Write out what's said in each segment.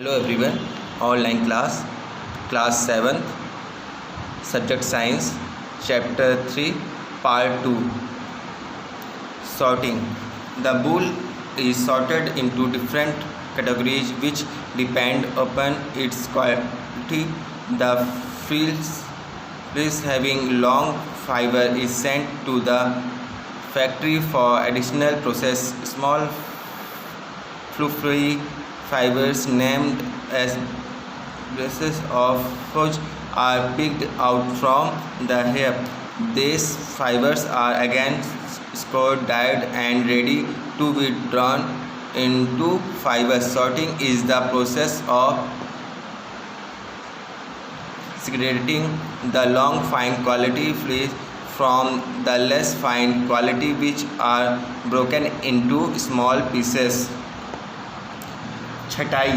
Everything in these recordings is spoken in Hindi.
Hello everyone, online class 7th, subject science, chapter 3, part 2, sorting. The wool is sorted into different categories which depend upon its quality. The frills having long fiber is sent to the factory for additional process. Small fluffy fibers named as braces of fudge are picked out from the hair. These fibers are again scored, dyed and ready to be drawn into fibers. Sorting is the process of segregating the long fine quality fleece from the less fine quality, which are broken into small pieces. छटाई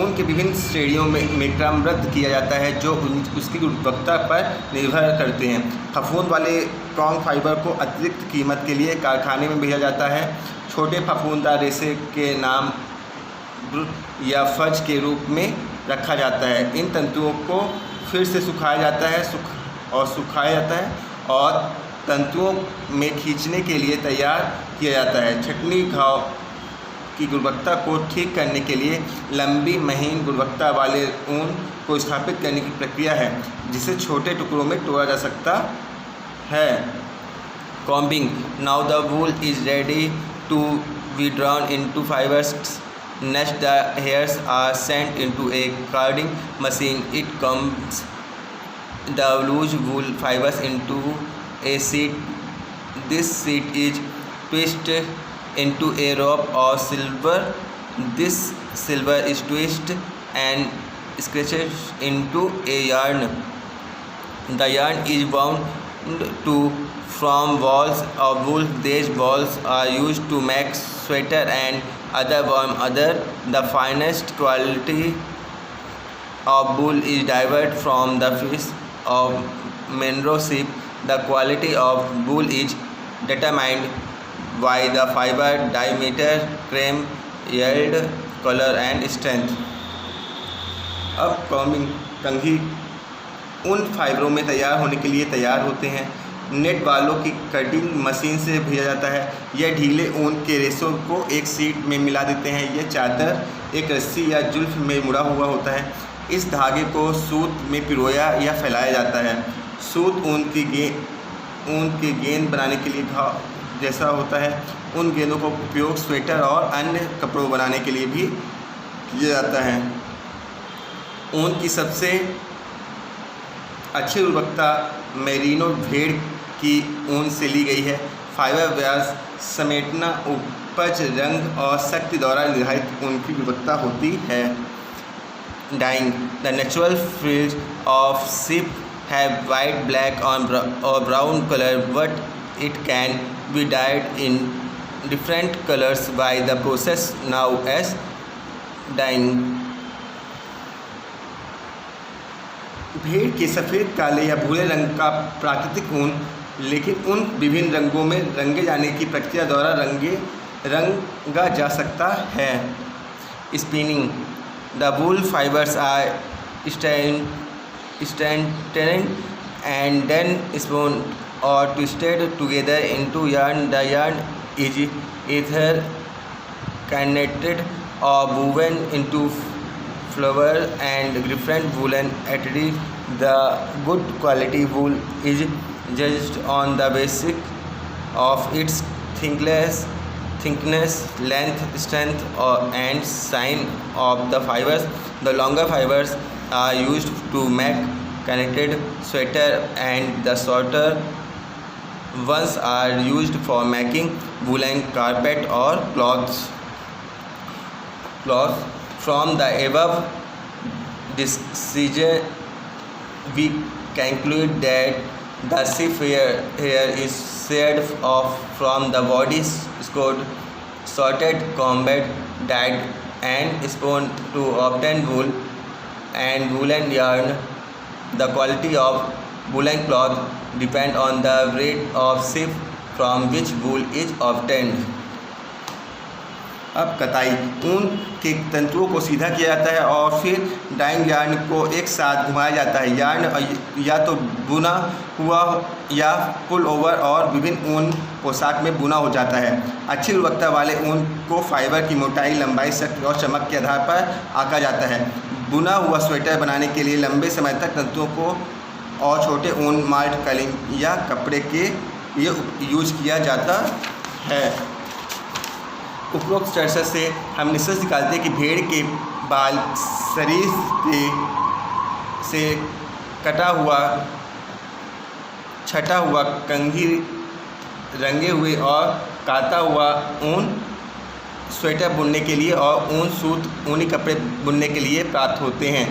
ऊन के विभिन्न श्रेणियों में क्रमबद्ध किया जाता है जो उसकी गुणवत्ता पर निर्भर करते हैं। फफूंद वाले स्ट्रॉन्ग फाइबर को अतिरिक्त कीमत के लिए कारखाने में भेजा जाता है। छोटे फफूंददार रेशे के नाम या फज के रूप में रखा जाता है। इन तंतुओं को फिर से सुखाया जाता है और तंतुओं में खींचने के लिए तैयार किया जाता है। छटनी घाव की गुणवत्ता को ठीक करने के लिए लंबी महीन गुणवत्ता वाले ऊन को स्थापित करने की प्रक्रिया है जिसे छोटे टुकड़ों में तोड़ा जा सकता है। Combing now the wool is ready to be drawn into fibres. Next the hairs are sent into a carding machine. It comes the loose wool fibres into a sheet. This sheet is twisted into a rope or silver. This silver is twisted and stretched into a yarn. The yarn is wound to from balls of wool. These balls are used to make sweater and other. The finest quality of wool is derived from the fish of Monroe sheep. The quality of wool is determined by the fiber diameter, cream, yield, color and strength. अब कॉम्बिंग कंघी उन फाइबरों में तैयार होने के लिए तैयार होते हैं। नेट वालों की कटिंग मशीन से भेजा जाता है। यह ढीले ऊन के रेशों को एक शीट में मिला देते हैं। यह चादर एक रस्सी या जुल्फ में मुड़ा हुआ होता है। इस धागे को सूत में पिरोया या फैलाया जाता है। सूत ऊन की गेंद बनाने के लिए घाव जैसा होता है। उन गेंदों का उपयोग स्वेटर और अन्य कपड़ों बनाने के लिए भी किया जाता है। ऊन की सबसे अच्छी गुणवत्ता मेरिनो भेड़ की ऊन से ली गई है। फाइबर व्यास, समेटना, उपज, रंग और शक्ति द्वारा निर्धारित ऊन की गुणवत्ता होती है। Dyeing the natural frills of sheep have white, black or brown color, but it can be dyed in different colors by the process known as dyeing. भेड़ के सफ़ेद, काले या भूरे रंग का प्राकृतिक ऊन लेकिन उन विभिन्न रंगों में रंगे जाने की प्रक्रिया द्वारा रंगा जा सकता है। Spinning the wool fibres are strengthened and then spun or twisted together into yarn. The yarn is either connected or woven into flower and different woolen attires. The good quality wool is judged on the basis of its thickness, length, strength and shine of the fibers. The longer fibers are used to make connected sweater and the shorter ones are used for making woolen carpet or cloths. From the above decision we conclude that the sheep hair is sheared off from the body, scored, sorted, combed, dyed and spun to obtain wool and woolen yarn. The quality of woolen cloth depend on the breed of sheep from which wool is obtained. अब कताई ऊन के तंतुओं को सीधा किया जाता है और फिर डाइंग यार्न को एक साथ घुमाया जाता है। यार्न या तो बुना हुआ या पुल ओवर और विभिन्न ऊन पोशाक में बुना हो जाता है। अच्छी गुणवत्ता वाले ऊन को फाइबर की मोटाई, लंबाई, शक्ति और चमक के आधार पर आंका जाता है। बुना हुआ स्वेटर बनाने के लिए लंबे समय तक तंतुओं को और छोटे ऊन, माल्ट, कालीन या कपड़े के लिए यूज किया जाता है। उपरोक्त चर्चा से हम निष्कर्ष निकालते हैं कि भेड़ के बाल शरीर से कटा हुआ, छटा हुआ, कंघी, रंगे हुए और काता हुआ ऊन स्वेटर बुनने के लिए और ऊन सूत ऊनी कपड़े बुनने के लिए प्राप्त होते हैं।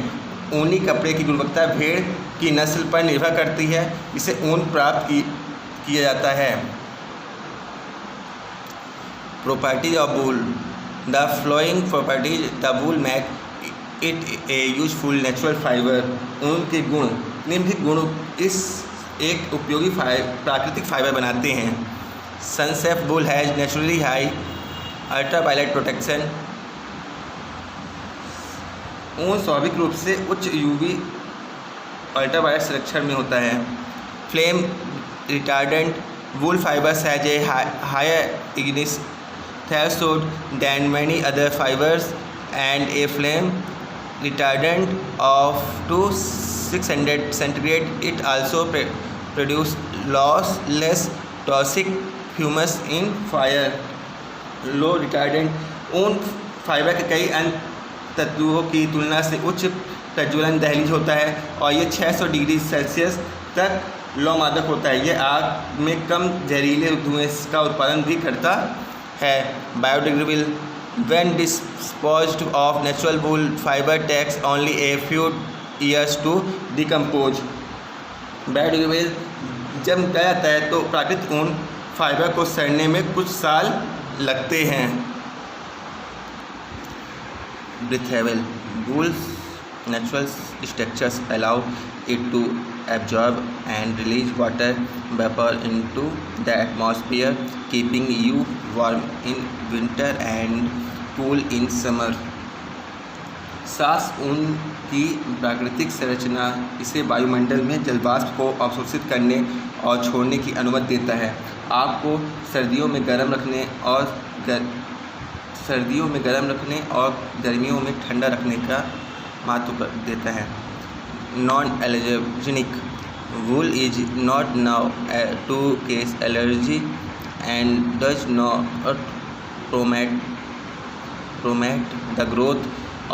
ऊनी कपड़े की गुणवत्ता भेड़ की नस्ल पर निर्भर करती है, जिसे ऊन प्राप्त किया जाता है। Properties of wool. The following properties the wool make it a useful natural fiber. ऊन के गुण, निम्नलिखित गुण इस एक उपयोगी प्राकृतिक फाइबर बनाते हैं। Sunsafe wool has naturally high ultraviolet protection. ऊन स्वाभाविक रूप से उच्च यूवी अल्ट्रावायलेट संरक्षण में होता है। Flame retardant wool fibres has a higher ignition threshold than many other fibers and a flame retardant of to 600 centigrade. It also produce less toxic fumes in fire. Low retardant ऊन फाइबर के कई अन्य तत्वों की तुलना से उच्च प्रज्वलन दहलीज होता है और ये 600 डिग्री सेल्सियस तक लौ मादक होता है। यह आग में कम जहरीले धुएं का उत्पादन भी करता है। Biodegradable when disposed of natural wool fiber takes only a few years to decompose. Biodegradable जब किया जाता है तो प्राकृतिक ऊन फाइबर को सड़ने में कुछ साल लगते हैं। Breathable wool's natural structures allow it to absorb and release water vapor into the atmosphere, keeping you warm in winter and cool in summer. सास ऊन की प्राकृतिक संरचना इसे वायुमंडल में जलवाष्प को अवशोषित करने और छोड़ने की अनुमति देता है। आपको सर्दियों में गर्म रखने और गर्मियों में ठंडा रखने का महत्व देता है। Non allergenic wool is not now to cause allergy and does not promote the growth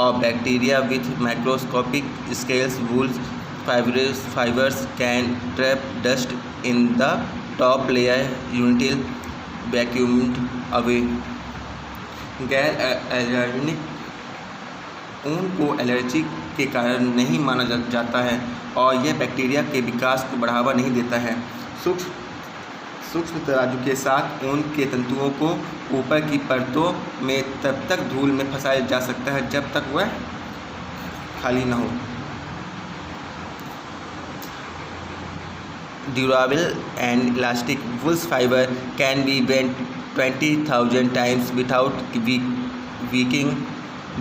of bacteria with microscopic scales. Wool fibers can trap dust in the top layer until vacuumed away. गैर एलर्जेनिक ऊन को एलर्जी के कारण नहीं माना जाता है और यह बैक्टीरिया के विकास को बढ़ावा नहीं देता है। सूक्ष्म तराजू के साथ ऊन के तंतुओं को ऊपर की परतों में तब तक धूल में फंसाया जा सकता है जब तक वह खाली न हो। Durable and elastic wools fibre can be bent 20,000 times without weakening,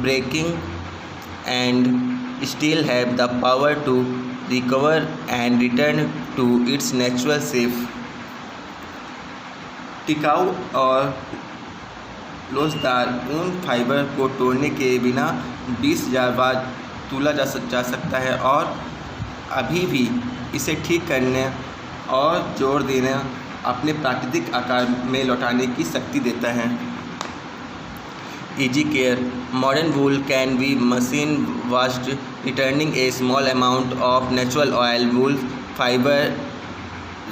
breaking, and still have the power to recover and return to its natural shape. टिकाऊ और लोचदार ऊन फाइबर को तोड़ने के बिना 20,000 बार तोला जा सकता है और अभी भी इसे ठीक करने और जोड़ देना अपने प्राकृतिक आकार में लौटाने की शक्ति देता है। Easy care. Modern wool can be machine washed, returning a small amount of natural oil. Wool fiber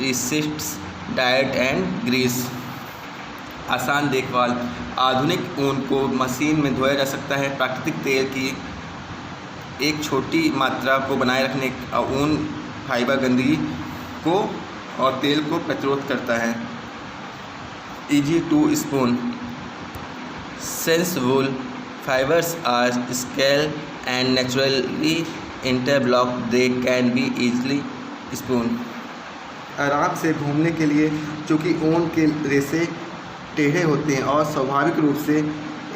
resists dirt and grease. आसान देखभाल। आधुनिक ऊन को मशीन में धोया जा सकता है। प्राकृतिक तेल की एक छोटी मात्रा को बनाए रखने ऊन फाइबर गंदगी को और तेल को प्रतिरोध करता है। Easy to spoon. Since wool fibers are scale and naturally interlocked, they can be easily spoon. आराम से घूमने के लिए, चूँकि ऊन के रेशे टेढ़े होते हैं और स्वाभाविक रूप से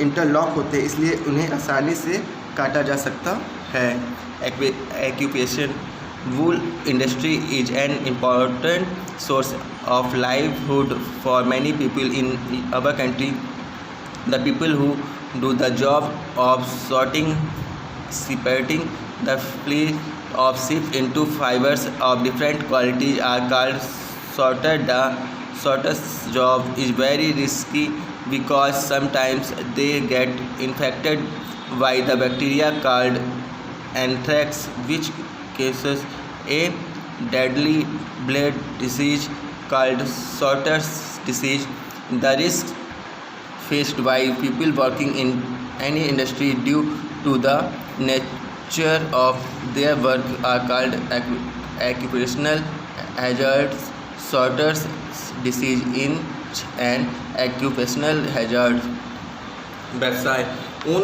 इंटरलॉक होते हैं, इसलिए उन्हें आसानी से काटा जा सकता है। Occupation wool industry is an important source of livelihood for many people in our country. The people who do the job of sorting, separating the fleece of sheep into fibers of different qualities are called sorter. The sorter's job is very risky because sometimes they get infected by the bacteria called anthrax, which causes a deadly blood disease called sorter's disease. The risks faced by people working in any industry due to the nature of their work are called occupational hazards. Sorter's disease is an occupational hazard. व्यवसाय उन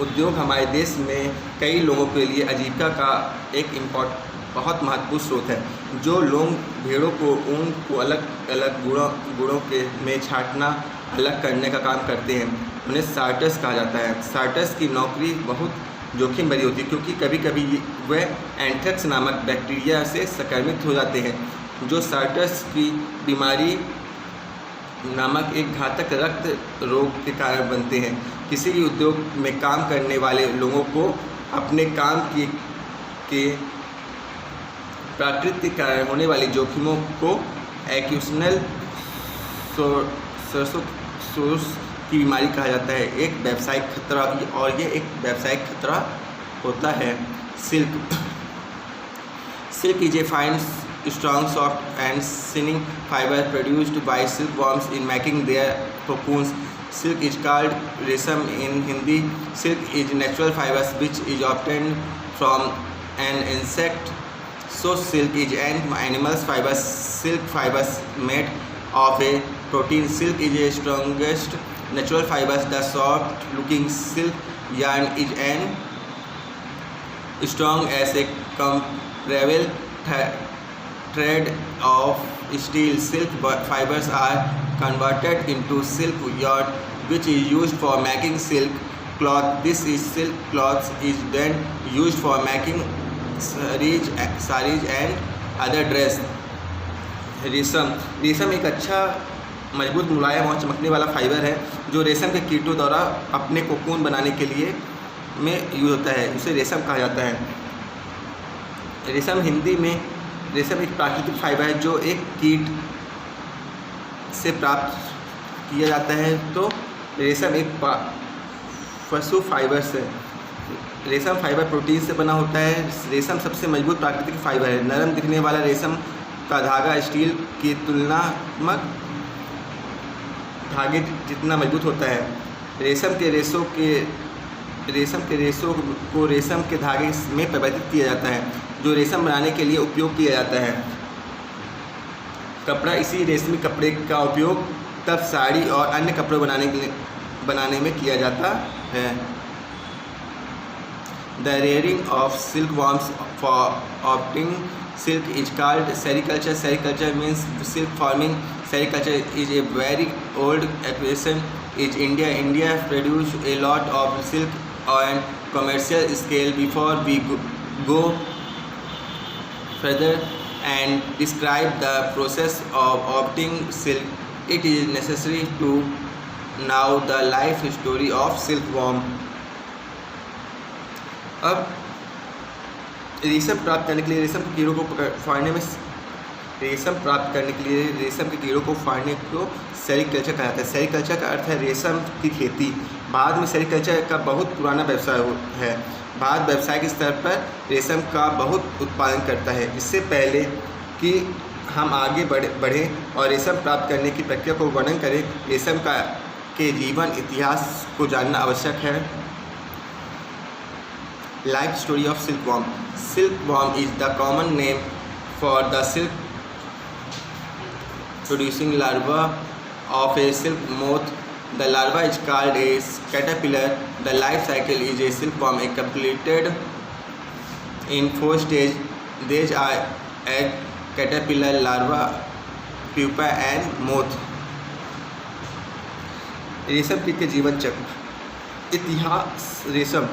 उद्योग हमारे देश में कई लोगों के लिए आजीविका का एक बहुत महत्वपूर्ण स्रोत है। जो लोग भेड़ों को ऊन को अलग अलग गुणों के में छांटना अलग करने का काम करते हैं, उन्हें सार्टर्स कहा जाता है। सार्टर्स की नौकरी बहुत जोखिम भरी होती है, क्योंकि कभी कभी वह एंथ्रेक्स नामक बैक्टीरिया से संक्रमित हो जाते हैं, जो सार्टर्स की बीमारी नामक एक घातक रक्त रोग के कारण बनते हैं। किसी भी उद्योग में काम करने वाले लोगों को अपने काम के प्राकृतिक कारण होने वाली जोखिमों को एक्यूशनल सोर्स की बीमारी कहा जाता है। एक व्यावसायिक खतरा, और ये एक व्यावसायिक खतरा होता है। Silk is a fine strong, soft and shining fiber produced by silkworms in making their cocoons. Silk is called रेशम in Hindi. Silk is natural fibers which is obtained from an insect. So silk is an animal's fibers. Silk fibers made of a protein. Silk is a strongest natural fibers. The soft looking silk yarn is an strong as a comparable thread of steel. Silk fibers are converted into silk yarn, which is used for making silk cloth. This is silk cloth is then used for making sarees and other dress. रेशम एक अच्छा मजबूत, मुलायम और चमकने वाला फाइबर है जो रेशम के कीटों द्वारा अपने कोकून बनाने के लिए में यूज होता है। उसे रेशम कहा जाता है। रेशम एक प्राकृतिक फाइबर है जो एक कीट से प्राप्त किया जाता है। तो रेशम एक पशु फाइबर से, रेशम फाइबर प्रोटीन से बना होता है। रेशम सबसे मजबूत प्राकृतिक फाइबर है। नरम दिखने वाला रेशम का धागा स्टील की तुलनात्मक धागे जितना मजबूत होता है। रेशम के रेशों को रेशम के धागे में परिवर्तित किया जाता है, जो रेशम बनाने के लिए उपयोग किया जाता है। कपड़ा, इसी रेशमी कपड़े का उपयोग तब साड़ी और अन्य कपड़े बनाने में किया जाता है। The rearing of silkworms for obtaining silk is called sericulture. Sericulture means silk farming. Sericulture is a very old occupation in India. India produce a lot of silk on commercial scale. Before we go further and describe the process of obtaining silk, it is necessary to know the life story of silkworm. अब रेशम प्राप्त करने के लिए रेशम के कीड़ों को फाड़ने को सेरिकल्चर कहा जाता है। सेरिकल्चर का अर्थ है रेशम की खेती। भारत में सेरिकल्चर का बहुत पुराना व्यवसाय है। भारत व्यावसायिक स्तर पर रेशम का बहुत उत्पादन करता है। इससे पहले कि हम आगे बढ़ें और रेशम प्राप्त करने की प्रक्रिया को वर्णन करें, रेशम के जीवन इतिहास को जानना आवश्यक है। Life story of silkworm. Silkworm is the common name for the silk producing larva of a silk moth. The larva is called a caterpillar. The life cycle is a silkworm is completed in 4 stages. These are egg, caterpillar, larva, pupa and moth. रेशम कीट के जीवन चक्र। इतिहास रेशम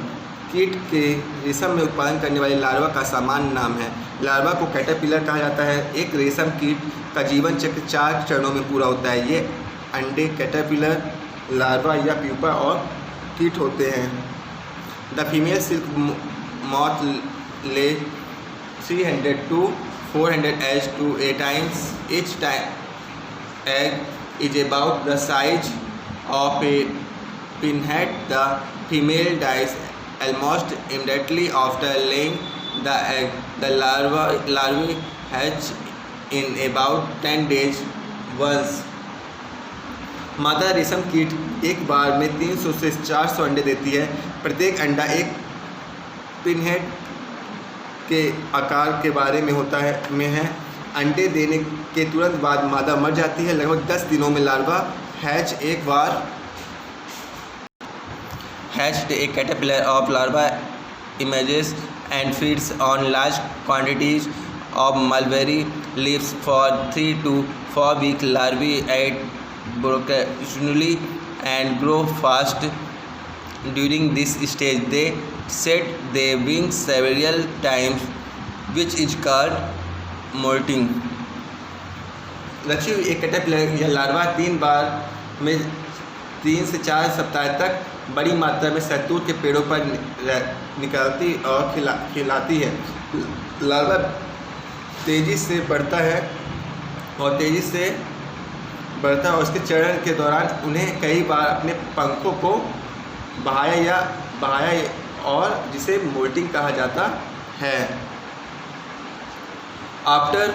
कीट के रेशम में उत्पादन करने वाले लार्वा का सामान्य नाम है। लार्वा को कैटरपिलर कहा जाता है। एक रेशम कीट का जीवन चक्र 4 चरणों में पूरा होता है। ये अंडे, कैटरपिलर, लार्वा या प्यूपा और कीट होते हैं। द फीमेल सिल्क मॉथ ले 300 to 400 eggs to 8 times. Each egg is about the size of a pinhead. The female dies almost immediately after laying the egg. The larvae hatch in about 10 days once. मादा रेशम कीट एक बार में 300 से 400 अंडे देती है। प्रत्येक अंडा एक पिनहेड के आकार के बारे में होता है अंडे देने के तुरंत बाद मादा मर जाती है। लगभग 10 दिनों में लार्वा एक बार hatched, a caterpillar of larva emerges and feeds on large quantities of mulberry leaves for 3 to 4 weeks. Larvae eat voracious and grow fast. During this stage, they set their wings several times, which is called molting. लक्ष्य एक कैटरपिलर या लार्वा 3 बार में 3 से 4 सप्ताह तक बड़ी मात्रा में शहतूत के पेड़ों पर निकलती और खिलाती है। लार्वा तेज़ी से बढ़ता है और उसके चरण के दौरान उन्हें कई बार अपने पंखों को बहाया और जिसे मोल्टिंग कहा जाता है। After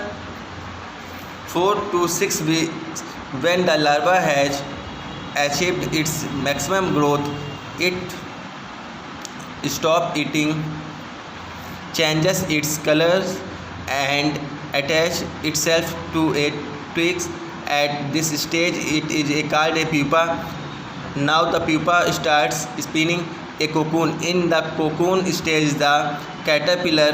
4 to 6 weeks, when the larva has achieved its maximum growth, it stops eating, changes its colors and attaches itself to a twig. At this stage, it is called a pupa. Now the pupa starts spinning a cocoon. In the cocoon stage, the caterpillar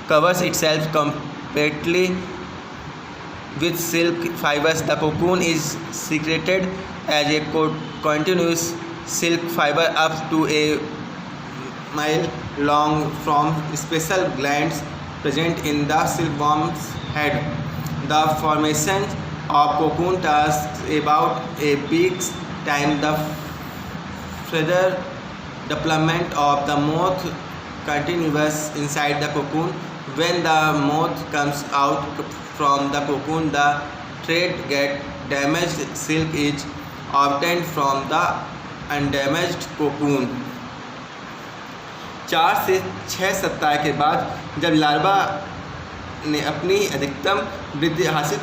covers itself completely with silk fibers. The cocoon is secreted as a continuous silk fiber up to a mile long from special glands present in the silkworm's head. The formation of cocoon takes about a week's time. The further development of the moth continues inside the cocoon. When the moth comes out from the cocoon, the thread gets damaged. Silk is obtained from the undamaged cocoon. 4 से 6 सप्ताह के बाद जब लार्वा ने अपनी अधिकतम वृद्धि हासिल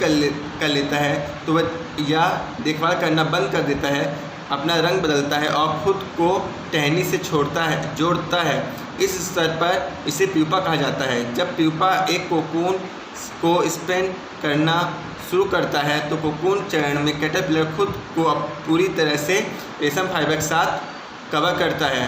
कर लेता है तो वह यह देखभाल करना बंद कर देता है, अपना रंग बदलता है और खुद को टहनी से जोड़ता है। इस स्तर पर इसे प्यूपा कहा जाता है। जब प्यूपा एक कोकून को स्पिन करना शुरू करता है तो कोकून चरण में कैटरपिलर खुद को पूरी तरह से रेशम फाइबर के साथ कवर करता है।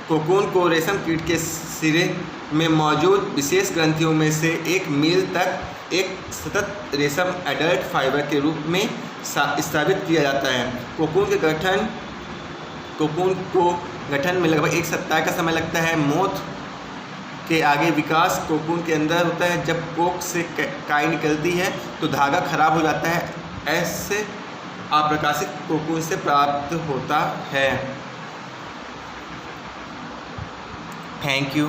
कोकून को रेशम कीट के सिरे में मौजूद विशेष ग्रंथियों में से एक मील तक एक सतत रेशम एडल्ट फाइबर के रूप में स्थापित किया जाता है। कोकून को गठन में लगभग 1 सप्ताह का समय लगता है। मोथ के आगे विकास कोकून के अंदर होता है। जब कोक से काई निकलती है तो धागा खराब हो जाता है। ऐसे अप्रकाशित कोकून से प्राप्त होता है। Thank you.